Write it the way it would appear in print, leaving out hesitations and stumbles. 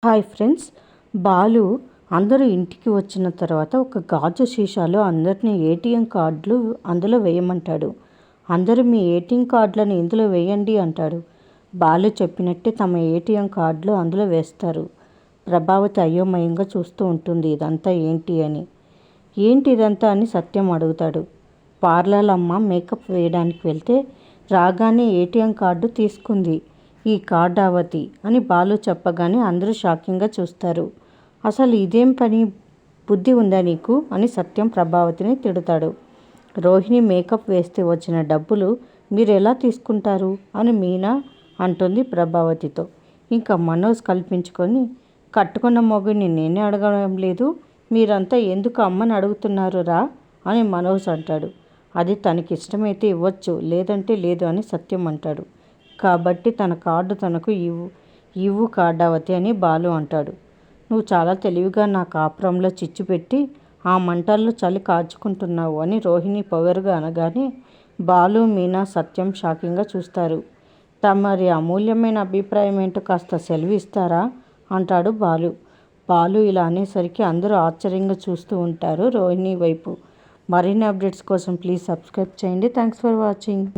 Hi friends, Balu అందరూ ఇంటికి వచ్చిన తర్వాత ఒక గాజు సీసాలో అందరినీ ఏటీఎం కార్డులు అందులో వేయమంటాడు. అందరూ మీ ఏటీఎం కార్డులను ఇందులో వేయండి అంటాడు. బాలు చెప్పినట్టే తమ ఏటీఎం కార్డులు అందులో వేస్తారు. ప్రభావతి అయోమయంగా చూస్తూ ఉంటుంది. ఇదంతా ఏంటి అని. ఏంటి ఇదంతా అని సత్యం అడుగుతాడు. పార్లర్ అమ్మ మేకప్ వేయడానికి వెళ్తే రాగానే ఏటీఎం కార్డు తీసుకుంది. ఈ కార్డు అవతి అని బాలు చెప్పగానే అందరూ షాకింగ్గా చూస్తారు. అసలు ఇదేం పని, బుద్ధి ఉందా నీకు అని సత్యం ప్రభావతిని తిడతాడు. రోహిణి మేకప్ వేస్తే వచ్చిన డబ్బులు మీరు ఎలా తీసుకుంటారు అని మీనా అంటుంది ప్రభావతితో. ఇంకా మనోజ్ కల్పించుకొని కట్టుకున్న మొగుడిని నేనే అడగడం లేదు, మీరంతా ఎందుకు అమ్మని అడుగుతున్నారు రా అని మనోజ్ అంటాడు. అది తనకి ఇష్టమైతే ఇవ్వచ్చు, లేదంటే లేదు అని సత్యం అంటాడు. కాబట్టి తన కార్డు తనకు ఇవ్వు కార్డావతి అని బాలు అంటాడు. నువ్వు చాలా తెలివిగా నా కాపురంలో చిచ్చు పెట్టి ఆ మంటల్లో చలి కాచుకుంటున్నావు అని రోహిణి పొగరుగా అనగానే బాలు, మీనా, సత్యం షాకింగ్గా చూస్తారు. తమరి అమూల్యమైన అభిప్రాయం ఏంటో కాస్త సెలవు ఇస్తారా అంటాడు బాలు. బాలు ఇలా అనేసరికి అందరూ ఆశ్చర్యంగా చూస్తూ ఉంటారు రోహిణి వైపు. మరిన్ని అప్డేట్స్ కోసం ప్లీజ్ సబ్స్క్రైబ్ చేయండి. Thanks for watching.